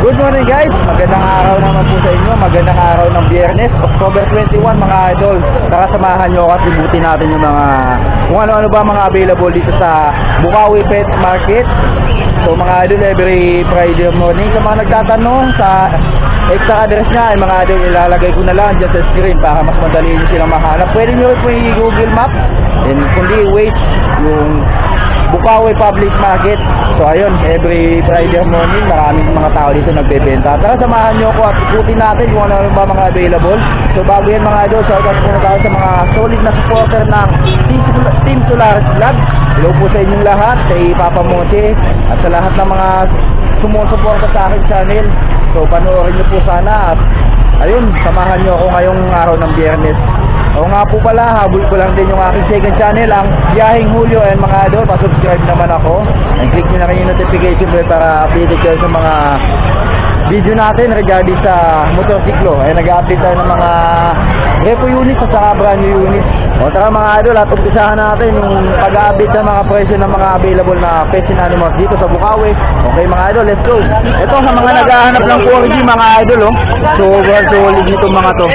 Good morning guys, magandang araw naman po sa inyo. Magandang araw ng Biyernes, October 21 mga idol. Tara samahan nyo at libutin natin yung mga kung ano-ano ba mga available dito sa Bukawi Pet Market. So mga idol, every Friday morning, sa mga nagtatanong sa exact address niya ay mga idol, ilalagay ko na lang dyan sa screen para mas madali nyo silang mahanap. Pwede nyo po yung Google Map and kundi wait yung Bukawi Public Market. So ayun, every Friday morning maraming mga tao dito nagbebenta. Tara samahan nyo ako at ikutin natin kung ano ba mga available. So bago yan mga idol, shoutout muna tayo sa mga solid na supporter ng Team Solaris Vlog. Hello po sa inyong lahat, kay Papa Moche at sa lahat ng mga sumusuporta sa aking channel. So panoorin nyo po sana at ayun, samahan nyo ako ngayong araw ng Biyernes. O nga po pala, habol ko lang din yung aking second channel, ang Biyaheng Julio, and mga idol, pa-subscribe naman ako and click nyo na kayo yung notification bell para updated kayo sa mga video natin regarding sa motorsiklo. Ay nag-update tayo ng mga repo unit at saka brand new unit. O tara mga idol, at umpisahan natin yung pag-update sa mga presyo ng mga available na pets and animals dito sa Bukawi. Okay mga idol, let's go. Ito sa mga naghahanap ng quality mga idol, oh. Super solid nito mga to.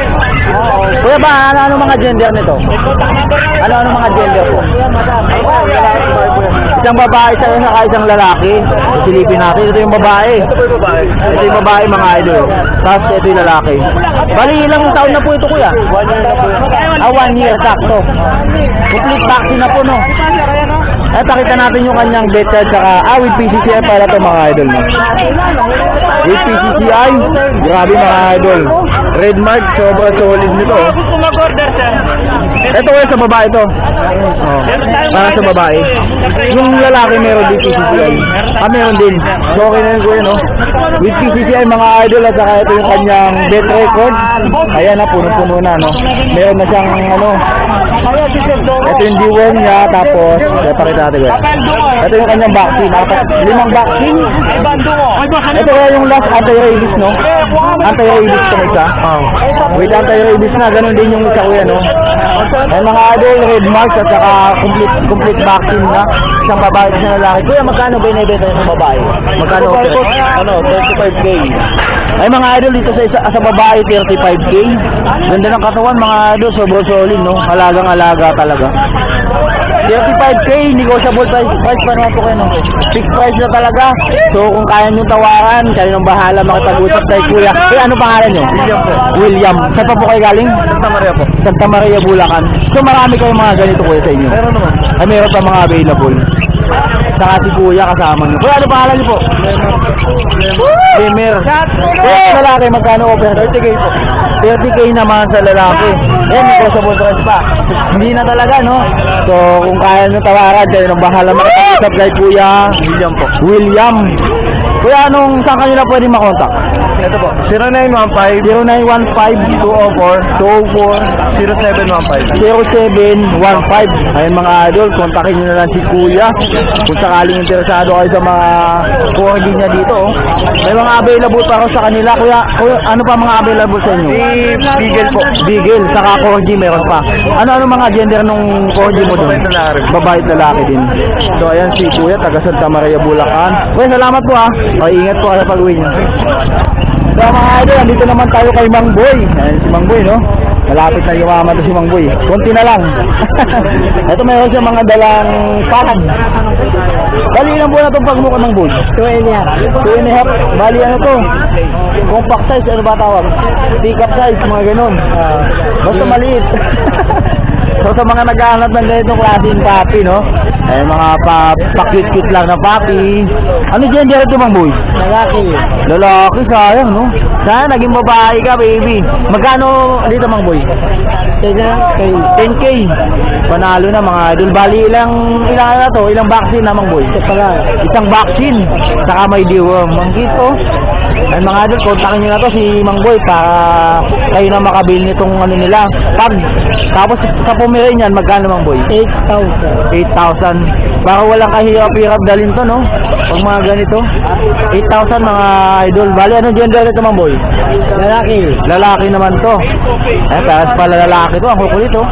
Kuya ba, ano mga gender nito? Ano mga gender po? Isang babae sa isang lalaki. Silipin natin, ito yung babae. Ito yung babae mga idol. Tapos ito yung lalaki. Bali ilang taon na po ito kuya? 1 year sakto. Complete vaccine na po no. Ay pakita natin yung kanyang beta saka with PCCI para ito mga idol no. With PCCI, grabe mga idol. Red mark, sobrang solid nito. Ito ay sa babae ito. Para sa babae. Yung lalaki meron din PCCI. Meron din. So okay na yun kuya no. With PCCI mga idol at saka ito yung kanyang bet record. Ayan na, puno-puno na no. Meron na siyang ano. Ito yung D1 niya, tapos pakita natin kuya. Ito yung kanyang vaccine. 5 vaccine. Ito kaya yung last anti-rabies no. Anti-rabies ito isa. With anti-rabies na, ganun din yung isa kuya no. Ay mga idol, red marks at saka complete vaccine na. Isang babae at isang lalaki. Kuya, magkano ba inibenta sa babae? Magkano? 35K. Ay mga idol, dito sa babae 35K. Ganda ng katawan mga idol, sobrang solid no. Alagang-alaga talaga. 35K, negotiable price pa naman po kayo no. Fixed price na talaga. So kung kaya nyo tawaran, kayo nang bahala makipag-usap tayo kuya. Kaya ano pangalan nyo? William. Saan pa po kayo galing? Santa Maria po. Santa Maria, Bulacan. So marami kayong mga ganito kuya sa inyo? Meron naman. Ay meron pa mga available. Saka si kuya kasama nyo. Kuya, ano pangalan nyo po? Lemer. Kaya sa lalaki, magkano offer? 30K po. 30K naman sa lalaki. Yan, negotiable price pa. Hindi na talaga, no? So, kung kaya nyo tawaran, kayo nang bahala makapag-usap kay Kuya William po. William. Kuya, saan kanyo na pwede makontak? Ito po, 0915-204-0715. Ayun mga idol, kontakin nyo na lang si Kuya kung sakaling interesado kayo sa mga corgi niya dito. May mga available pa ako sa kanila. Kuya, ano pa mga available sa inyo? Beagle po. Beagle, saka corgi meron pa. Ano mga gender nung corgi mo doon? Babae at lalaki din. So ayan si Kuya, taga Santa Maria, Bulacan. Kuya, salamat po ha. Ingat po sa pag-uwi niyo. So mga idol, nandito naman tayo kay Mang Boy. Ayan si Mang Boy no. Malapit na yumaman to si Mang Boy. Konti na lang. Ito mayroon siya mga dalang pakad. Bali ilang buwan na itong pagmukha ng Boy? 2.5. Bali ano to? Compact size, ano ba tawag? Pick-up size, mga ganun. Basta maliit. So sa mga naghahanap ng ganitong klaseng papi no. Ay mga pa-cute-cute lang na papi. Ano gender ito Mang Boy? Lalaki. Lalaki, sayang no. Sana naging babae ka baby. Magkano dito Mang Boy? 10K. Panalo na mga idol. Bali ilang na to? Ilang vaccine na Mang Boy? Isang vaccine. Saka may deworm. Mangkito. Ay mga idol, kontakin nyo na to si Mang Boy para kayo na makabili nitong ano nila. Pag tapos sa Pomeranian, magkano Mang Boy? 8,000. Para walang kahirap-hirap dalhin to no. Pag mga ganito 8,000 mga idol. Bali ano gender nito Mang Boy? Lalaki. Lalaki naman to. Para pala lalaki to. Ang kukulit oh.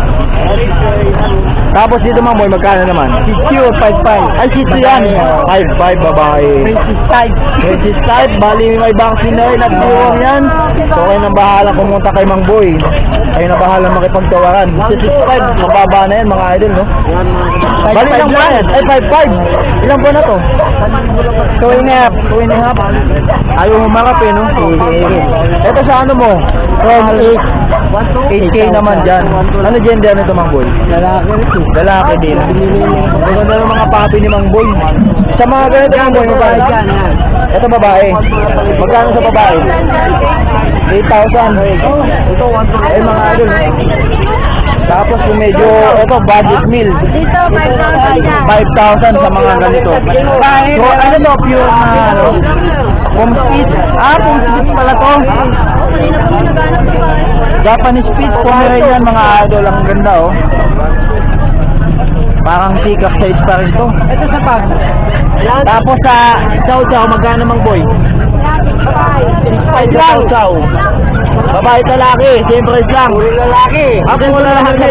Tapos dito Mang Boy, magkano naman? Sitio, 5-5. Ay, sito yan. 5'5", babae. Princess type. Princess type, bali may vaccine na rin at buwang yan. So kayo na bahala pumunta kay Mang Boy. Kayo na bahala makipagtawaran. 6'5", mababa na yan mga idol, no? Bali lang ba yan? Ay, 5'5". Ilan ba na to? 2.5. 2.5. Ayaw humarap eh, no? Ito sa ano mo? 8K naman dyan. Ano gender nito Mang Boy? Lalaki din. Maganda ng mga papi ni Mang Boy. Sa mga ganito Mang Boy, magkano? Ito babae. Magkano sa babae? 8,000. Eh mga idol. Tapos kung medyo, ito budget meal. Dito, 5,000 sa mga ganito. So ano to? Pure na ano? Pomspit. Pomspit pala to. Japanese Spitz. Pomeranian mga idol. Ang ganda oh. Parang sikap size pa rin to. Ito sa pag. Tapos sa chow chow, magkano Mang Boy? 6'5" chow chow. Babae lalaki, siyempre lang. Lalaki. Ako lalaki.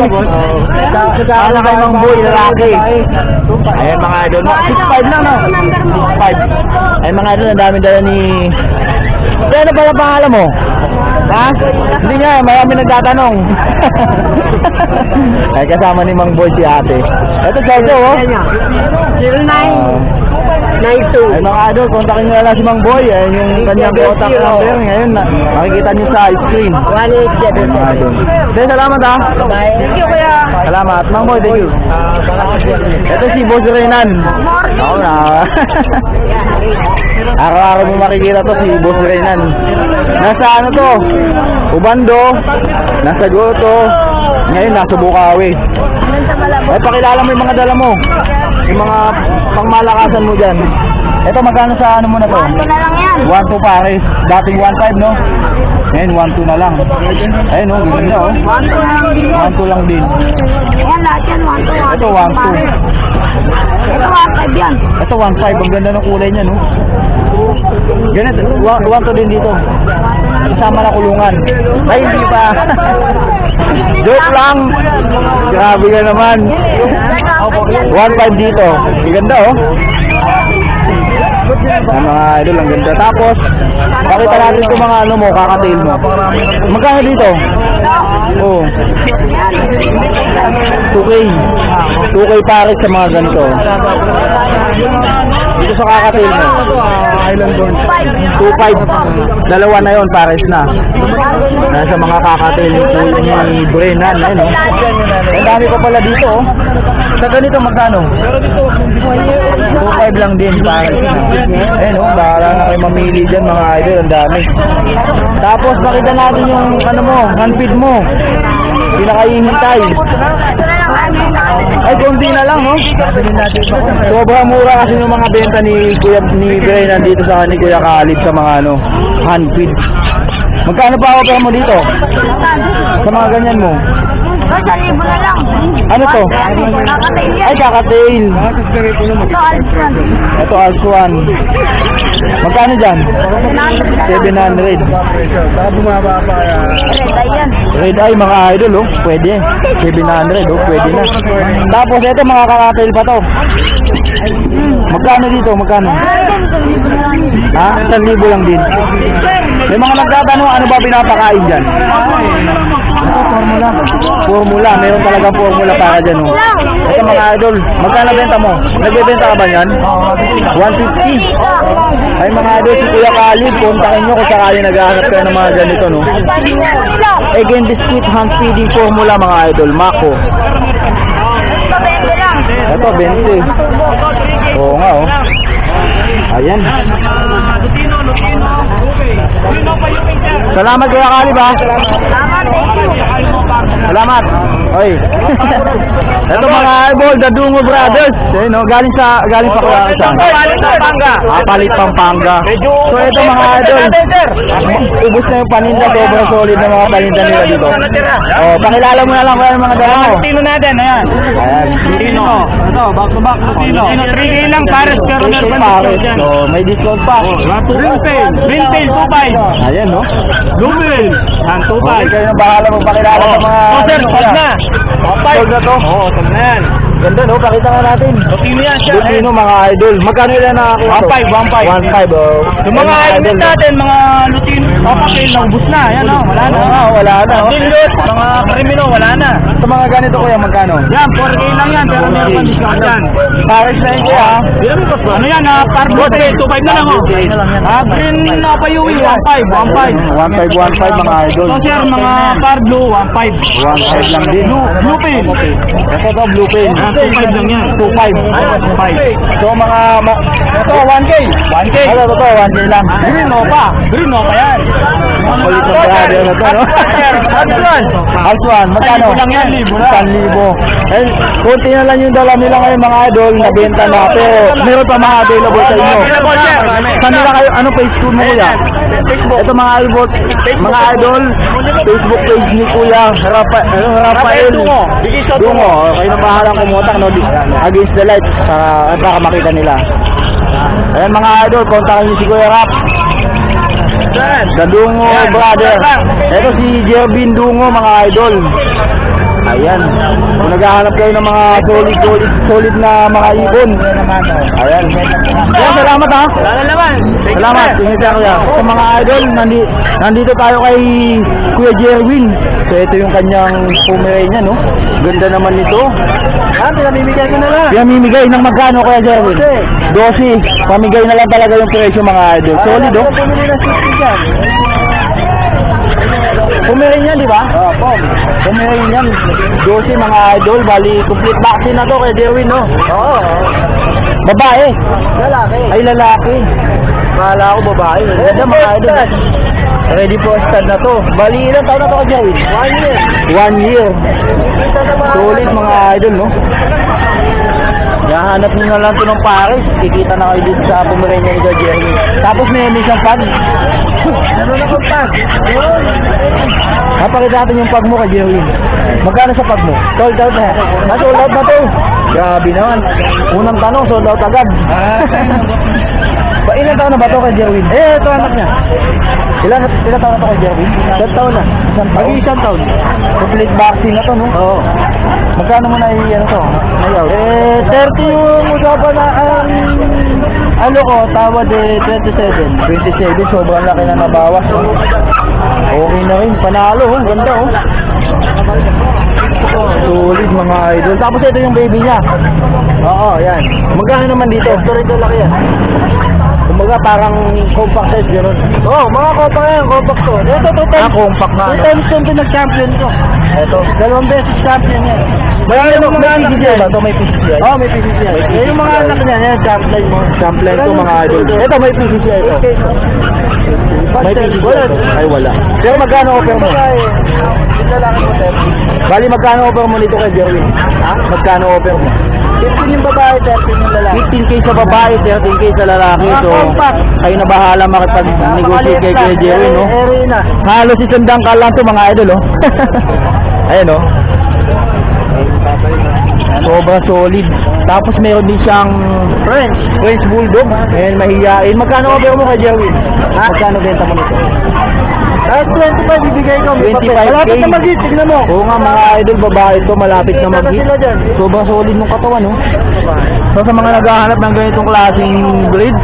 Sana kay Mang Boy, lalaki. Ayan mga idol. 6'5" lang no? 6'5". Ayan mga idol, ang dami dala ni... Ano pala pangalan mo? Ha? Hindi nga, marami nagtatanong. Ay kasama ni Mang Boy si ate. Ito Jojo oh. 0992. Ay mga idol, kontakin nyo na lang si Mang Boy. Ayan yung kanyang contact number. Ngayon, makikita nyo sa screen. 187. Mga idol. Then, salamat ha. Thank you kuya. Salamat. Mang Boy, thank you. Ito si Boss Renan. Ako na. Araw-araw mo makikita to si Boss Renan. Nasa ano to? Ubando. Nasa Goto. Ngayon, nasa Bukawi. Ay, pakilala mo yung mga dala mo. Yung mga pangmalakasan mo dyan. Ito, magkano sa ano mo na to? 1 na lang yan. 1-2 pares. Dating 1-5, no? Ngayon, 1-2 na lang. Ayun, oh, ganda, oh. 1 na lang din. 1-2 lang din. Ayan, lahat yan. 1 Ito, 1-2. Ito, 1 yan. Ito, 1-5. Ang ganda ng kulay niya, no? Ganito, 1-2 din dito. Kasama na kulungan. Ay, hindi pa. Joke lang. Grabe ka naman. 1-5 dito. Ang ganda, oh. Ang mga idol, ang ganda. Tapos, pakita natin itong mga ano mo, kakatail mo. Magkano dito? Oo. 2K. 2K pares sa mga ganito. Dito sa kakatail mo. 2.5. Dalawa na yon pares na. Nasa mga kakatail ni Brennan. Ayun, oh. Ang dami pa pala dito, oh. Sa ganito magkano? 2.5 lang din pares na. Ayun, oh. Bahala na kayo mamili dyan mga idol. Ang dami. Tapos makita natin yung ano mo, handfeed mo. Pinakahihintay. Ay, konti na lang, oh. Sobrang mura kasi yung mga benta ni Kuya ni Brennan dito sa ni Kuya Khalid sa mga ano, handfeed. Magkano pa offer mo dito? Sa mga ganyan mo? 1,000 na lang. Ano to? Kakatail yan. Ay, kakatail. Ito, alis yan. Ito, Alsuan. Magkano dyan? 700. Red yan. Red eye mga idol, oh. Pwede. 700, oh. Pwede na. Tapos ito mga kakatail pa to. Magkano dito? Magkano? Ha? 1,000 lang din. May mga nagtatanong ano ba pinapakain dyan? Formula. Formula. Meron talagang formula para dyan, oh. Ito mga idol. Magkano benta mo? Nagbebenta ka ba yan? 150. Ay mga idol, si Kuya Khalid, kontakin nyo kung sakali naghahanap kayo ng mga ganito, no? Again, biscuit hand feeding formula mga idol. Mako. Ito, 20. Oo nga, oh. Ayan. Salamat Kuya Khalid, ha? Salamat. Oy. Ito mga idol, Dadungo Brothers. Ayun, no? Galing pa Kuya Khalid. Palit Pampanga. Palit Pampanga. So ito mga idol, ubus na yung paninda, sobrang solid na mga paninda nila dito. Oh, pakilala mo na lang kung ano mga dala mo. Tino natin, ayan. Ayan. Tino. Ito, back to back. Tino. 3K lang pares pero meron pa Pares, dyan. no? So, may discount pa. Green tail, 2.5. Ayan, no? Blue tail, yan, Okay, kayo na bahala magpakilala sa mga... sir, sold na. Sold na to? Oo, sold na yan. Ganda, no? Pakita nga natin. Lutino yan siya. Lutino, mga idol. Magkano ilan nakakuha to? 1.5. 1.5, oh. Yung mga helmet natin, mga Lutino, papakil, naubos na. Yan, oh, wala na. Wala na, oh. Dilute, mga krimino, wala na. Sa mga ganito, kuya, magkano? Yan, 4K lang yan, pero meron pa discount yan. Pares na yun, kuya. Ano yan, Pardo tail, 2.5 na lang, oh. Green na pa yung 1.5, 1.5. 1.5, mga idol. So, sir, mga Pardo, 1.5. 1.5 lang din. Blue pail. Ito to, blue pain. 2.5 lang yan. 2.5. So, ito, 1K. 1K. Ano to, 1K lang. Green no pa. Green no pa yan. Ang kulit ng brother na to, no? Altuan, magkano? Lang yan, 1,000. Eh, kunti na lang yung dala nila ngayon, mga idol, nabenta na. Pero, meron pa mga available sa inyo. Available, sir. Saan nila kayo, ano page ko mo, kuya? Facebook. Ito mga idol, Facebook page ni Kuya Rafael Dungo. Dungo. Kayo na bahalang kumutak, no? Against the light, para makita nila. Ayan mga idol, kontakin niyo si Kuya Rap. Sa Dungo brother. Ito si Jervin Dungo, mga idol. Ayan. Kung naghahanap kayo ng mga solid na mga ibon. Ayan. Ayan, salamat ha. Wala naman. Salamat. Tingin siya kuya. Sa mga idol, nandito tayo kay Kuya Jerwin. So ito yung kanyang Pomeranian, no? Ganda naman nito. Pinamimigay ko na lang. Pinamimigay ng magkano, Kuya Jerwin? 12. Pamigay na lang talaga yung presyo, mga idol. Solid, oh. Pomeranian, di ba? Oo, Pomeranian. 12, mga idol. Bali, complete vaccine na to, Kuya Jerwin, no? Oo. Babae. Lalaki. Ay, lalaki. Kala ko babae. Ganda, mga idol. Ready for stud na to. Bali, ilang taon na to, Kuya Jerwin? 1 year. 1 year. Solid, mga idol, no? Yahanap nyo na lang ito ng pares. Kikita na kayo dito sa Pomeranian ni Kuya Jerwin. Tapos may isang pag. Ano na kong pag? Napakita natin yung pag mo, Kuya Jerwin. Magkano sa pag mo? Sold out na. Sold out na to. Grabe naman. Unang tanong, sold out agad. Ilan taon na ba to, Kuya Jerwin? Ito anak niya. Ilan taon na to, Kuya Jerwin? 1 taon na. Isang taon. Complete vaccine na to, no? Oo. Magkano mo na to? Nayaw? 30 yung usapan na ano ko, tawad 27. 27, sobrang laki na nabawas. No? Okay na rin, panalo, ganda, oh. Solid, mga idol. Tapos ito yung baby niya. Oo, yan. Magkano naman dito? Ito rin laki yan. Kumbaga parang compact size gano'n. Oo, mga compact yan, compact to. Ito, 2 times. Compact na. 2 times yung pinag-champion ko. Ito, 2 beses champion yan. May PCCI ba? Ito may PCCI? Oo, may PCCI. Yung mga anak niya, yan, champion mo. Champion to, mga idol. Ito, may PCCI ito. May PCCI. Ay, wala. Pero magkano offer mo? Bali, magkano offer mo nito kay Jerwin? Ha? Magkano offer mo? 15 yung babae, 13 yung lalaki. 15K sa babae, 13K sa lalaki. So, kayo na bahala makipag-negotiate kay Kuya Jerwin, no? Halos isang dangkal lang to, mga idol, oh. Ayan, oh. Sobrang solid. Tapos meron din siyang French Bulldog. Ayan, mahihain. Magkano offer mo kay Jerwin? Magkano benta mo nito? 25 bibigay ko. 25K. Malapit na mag-hit, tignan mo. Oo nga, mga idol, babae ito, malapit na mag-hit. Sobrang solid ng katawan, no? So sa mga naghahanap ng ganitong klaseng breed,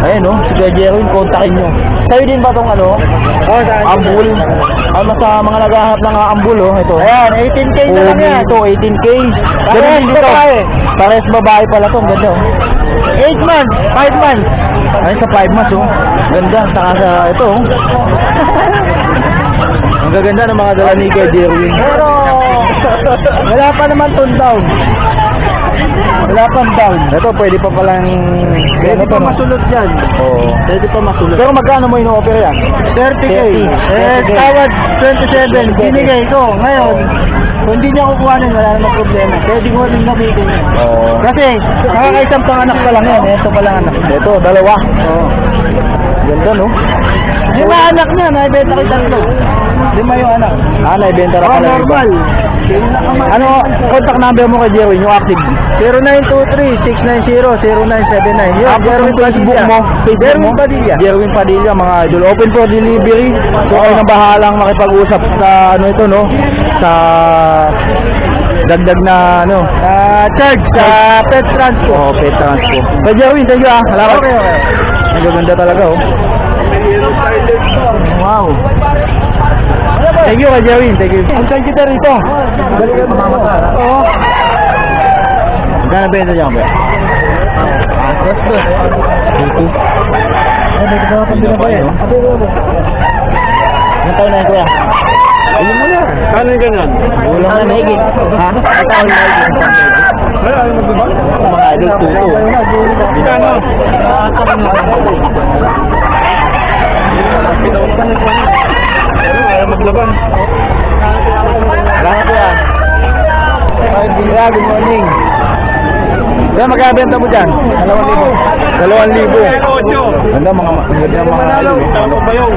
ayan, no? Si Kuya Jerwin, kontakin nyo. Sa'yo din ba itong ano? Ambul. Ano sa mga naghahanap ng ambul, oh? Ito. Ayan, 18K na lang yan. Ito, 18K. Ganun din dito. Pares babae pala ito, ang ganda, oh. 8 months, 5 months. Ay, sa 5 months, oh. Ganda, saka sa ito, oh. Ang gaganda ng mga dala ni Kuya Jerwin. Pero, wala pa naman tone down. Wala pang down. Ito, pwede pa palang... Pwede pa masulot yan. Oo. Pwede pa masulot. Pero magkano mo ino-offer yan? 30K. Tawad 27. Binigay ko. Ngayon, kung hindi niya kukuhanin, wala namang problema. Pwede mo rin gamitin yan. Oo. Kasi, nakakaisang panganak pa lang yan. Ito pa lang anak. Ito, dalawa. Oo. Ganda, no? Lima anak niya, naibenta ko 3. 5 yung anak. Naibenta na pala. Normal. Ano, contact number mo kay Jerwin, yung active? 0923-690-0979. Yun, Jerwin Facebook mo. Jerwin Padilla. Jerwin Padilla, mga idol. Open for delivery. So, kayo nang bahalang makipag-usap sa ano ito, no? Sa dagdag na ano, charge sa pet transpo. Oh, pet transpo. Kay Jerwin, thank you ah. Salamat. Okay. Nagaganda talaga oh. Wow. Thank you kay Jerwin, thank you. Ang thank you ta rito. Balikan mo mamata. Oo. Gana benta niya ba? Gusto. Ito. Ano ba ito pang ba yan? Ano tayo na kuya? Ayun mo na. Kano yung ganyan? Ulang na higit. Ha? Ikaw na higit. Ayaw mo diba? Mga idol tuto. Kano? Ayaw maglaban. Salamat kuya. Ay, Bira, good morning. Kaya magkabenta mo dyan? 2,000. 2,000. Ganda mga idol. Tama ba yun?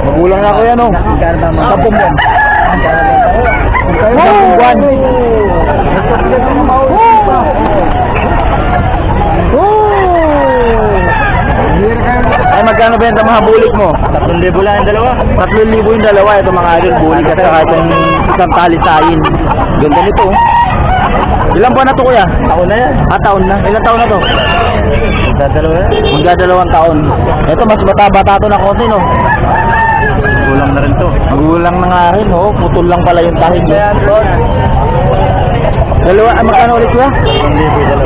Magulang na ako yan oh. 10 buwan. 10 buwan. Ay, magkano benta mga bulik mo? 3,000 lang yung dalawa. 3,000 yung dalawa. Ito mga idol, bulik at saka itong isang talisayin. Ganda nito oh. Ilang buwan na to kuya? Taon na yan. Taon na. Ilang taon na to? Dadalawa yan. Magdadalawang taon. Ito mas bata-bata to na konti no. Kulang na rin to. Magulang na nga rin oh. Putol lang pala yung tahig. Dalawa, magkano ulit kuya?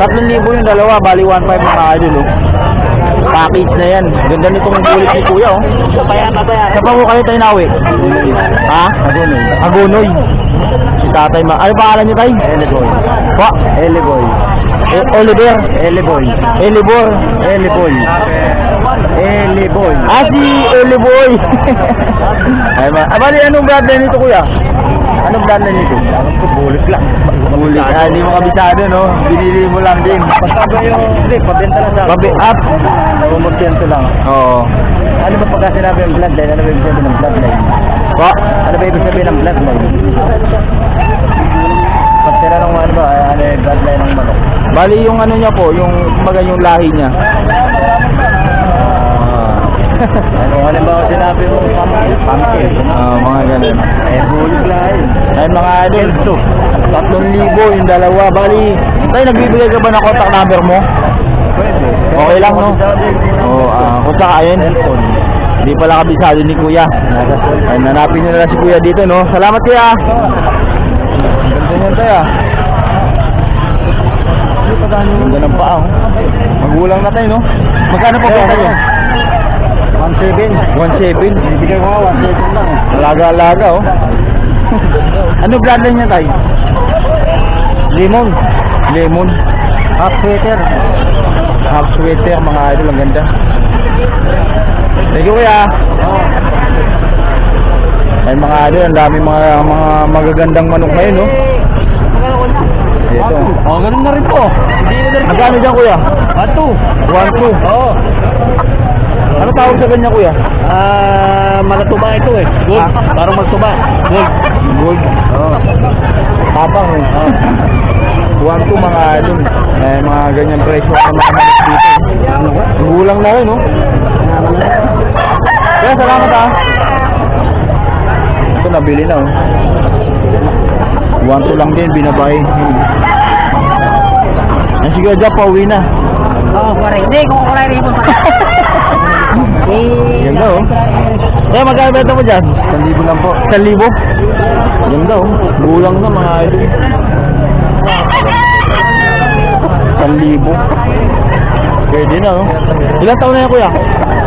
3,000 yung dalawa. Bali 1,500 mga idol oh. Package na yan. Ganda nitong bulik ni kuya oh. Sa pa mo kayo tayo nawi? Ha? Agunoy. Agunoy. Si tatay ma. Ano pangalan niyo tayo? Eliboy. Pa? Eliboy. Oliver. Eliboy. Elibor. Eliboy. Eliboy. Ah, si Eliboy. Ay ma. Ah, bali anong bloodline nito kuya? Anong bloodline nito? Bulit lang. Bulik. Ah, hindi mo kabisado no? Binili mo lang din. Pasado yung, hindi, pabenta lang sa Babi up. Umursyento lang. Oo. Ano ba pagka sinabi yung bloodline? Ano ba ibig sabihin ng bloodline? Pa? Ano ba ibig sabihin ng bloodline? Pag tinanong mo ano ba, ano yung bloodline ng manok? Bali yung ano niya po, yung kumbaga yung lahi niya. Ano halimbawa sinabi mo pumpkin? Mga ganun. Eh, bulit lang yun. Ayun mga idol. 3,000 yung dalawa. Bali, tayo nagbibigay ka ba ng contact number mo? Pwede. Okay lang, no? Oo, kung saka ayun. Hindi pala kabisado ni kuya. Ay, nanapin nyo na lang si kuya dito, no? Salamat kuya. Ganda niyan tayo. Ganda ng paa, oh. Magulang na tayo, no? Magkano po benta nyo? 1.7. 1,700. Bigay ko nga 1.7 lang. Alaga-alaga, oh. Ano bloodline niya tayo? Lemon. Lemon. Half sweater. Half sweater, mga idol. Ang ganda. Thank you, kuya. Ay, mga idol, ang dami mga magagandang manok ngayon, no? Ito. Oh, ganun na rin po. Magkano dyan, kuya? 1.2. 1,200. Oo. Ano tawag sa ganyan, kuya? Malatuba ito eh. Gold. Ah? Parang magtuba. Gold. Gold. Oo. Tapang, eh. 1,200 mga idol. Eh, mga ganyan presyo ng mga manok dito. Gulang na rin, no? Kaya, salamat ah. Ito, nabili na, oh. 1,200 lang din, binabay. Yan, sige, dyan, pauwi na. Oo, correct. Hindi, kung kulay rin po pa. Ganda, oh. Eh, magkano benta mo dyan? 1,000 lang po. 1,000? Ganda, oh. Gulang na, mga idol. 1,000. Pwede na, oh. Ilang taon na yan, kuya?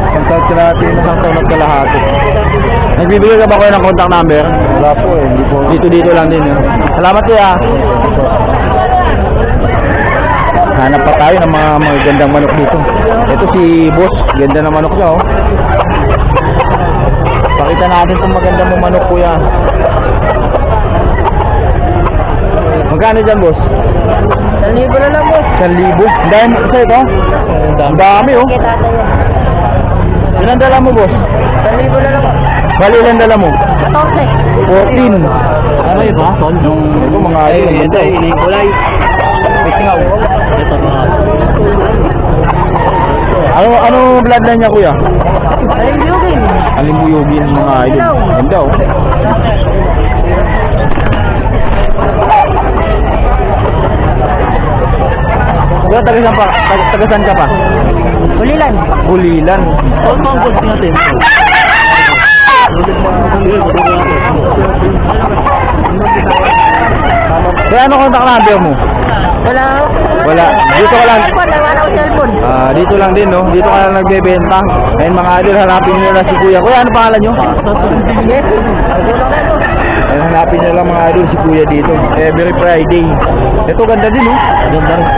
Isang taon at kalahati. Nagbibigay ka ba kayo ng contact number? Wala po eh. Hindi po. Dito lang din, oh. Salamat, kuya. Hanap pa tayo ng mga magagandang manok dito. Ito si boss, ganda ng manok niya, oh. Pakita natin itong maganda mong manok, kuya. Magkano dyan, boss? 1,000 na lang, boss. 1,000? Dahil isa ito? Ang dami, oh. Ilan dala mo, boss? 1,000 na lang, boss. Bali, ilan dala mo? 14. 14. Ano May baton. Ito mga idol. Ito, iling kulay. Pisingaw. Ito mga. Ano blood na niya kuya? Ayun. Alimbuyugin mga idol. Ganda oh. Kuya, tagasan ka pa? Bulilan. Bulilan. All mangos natin. Kaya ano contact number mo? Wala. Wala. Dito ka lang. Wala ko cellphone. Dito lang din, no? Dito ka lang nagbebenta. Ngayon mga idol, hanapin nyo lang si Kuya. Kuya, ano pangalan nyo? Yes. Ayun, hanapin nyo lang mga idol si Kuya dito. Every Friday. Ito ganda din, no? Ganda rin.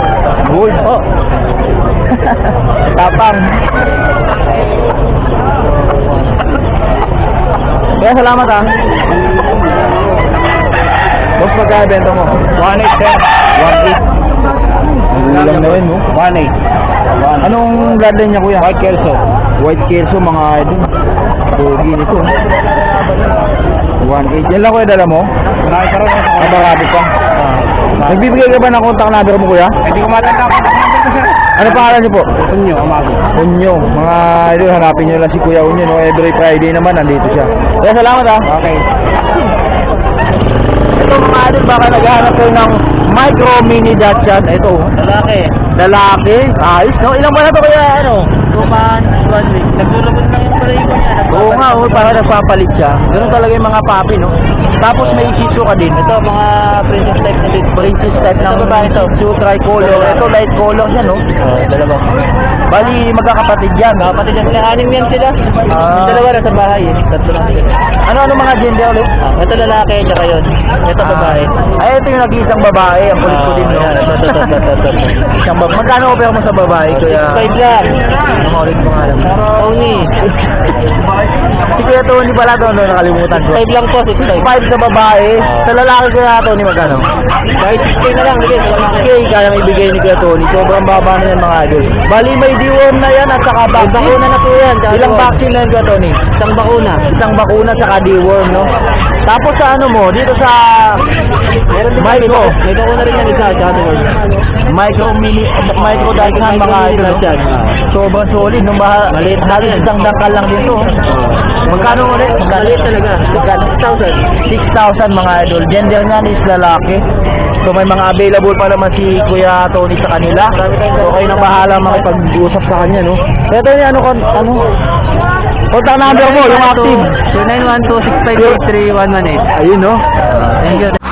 Gold. Oh. Tapang. Kaya salamat ah. Boss, pagkabenta mo? 1.8 sir. 1.8. Ang ulam na yun, no? 1.8. Anong bloodline niya, Kuya? White Kelso. White Kelso, mga idol. Pogi nito. 1.8. Yan lang, Kuya, dala mo? Marami pa rin. Marami pa. Nagbibigay ka ba ng contact number mo, Kuya? Hindi ko matanda ko. Ano pangalan niyo po? Unyo, amago. Unyo. Mga idol, hanapin niyo lang si Kuya Unyo, no? Every Friday naman, nandito siya. Kaya salamat ah. Okay. Ito mga idol, baka naghahanap kayo ng micro mini Dachshund. Ito, Lalaki. lalaki. Ayos, no? Ilang buwan na to kaya, ano? 2 months, 1 week. Nagdulabot lang yung pala ko niya. Oo nga, oh, para nagpapalit siya. Ganun talaga yung mga papi, no? Tapos may Shih Tzu ka din. Ito, mga princess type na dito. Princess type ng Shih Tzu, tricolor. Ito, light color yan, no? Dalawa. Bali, magkakapatid yan. Kapatid yan sila. Anim yan sila. Yung dalawa nasa bahay eh. Tatlo lang sila. Ano mga gender ulit? Ito lalaki, tsaka yun. Ito babae. Ay, ito yung nag-iisang babae. Ang kulit ko din, no? Ayan, ito. Isang babae. Magkano offer mo sa babae, kuya? 5 lang. Ano ulit mo nga lang? Tony. Si Kuya Tony pala doon, nakalimutan ko. 5 lang po, 6 5 sa babae. Sa lalaki Kuya Tony, magkano? Kahit 6 na lang. Sige, sa lalaki. Okay, kaya may bigay ni Kuya Tony. Sobrang baba na yan mga idol. Bali, may deworm na yan at saka vaccine. Bakuna na po yan. Ilang vaccine na yan, Kuya Tony? Isang bakuna. Isang bakuna saka deworm, no? Tapos sa ano mo, dito sa Meron din Micro. May bakuna rin yan isa. Tsaka doon. micro Dachshund mga idol. no? Sobrang solid, no? Maliit na Halos yan. isang dangkal lang dito. Magkano ulit? Maliit talaga. Magkano? 6,000 mga idol. Gender niyan is lalaki. So may mga available pa naman si Kuya Tony sa kanila. So kayo na bahala makipag-usap sa kanya, no? Kaya Tony, ano? Contact number mo, yung active. 0912-658-3118. Ayun, no? Thank you.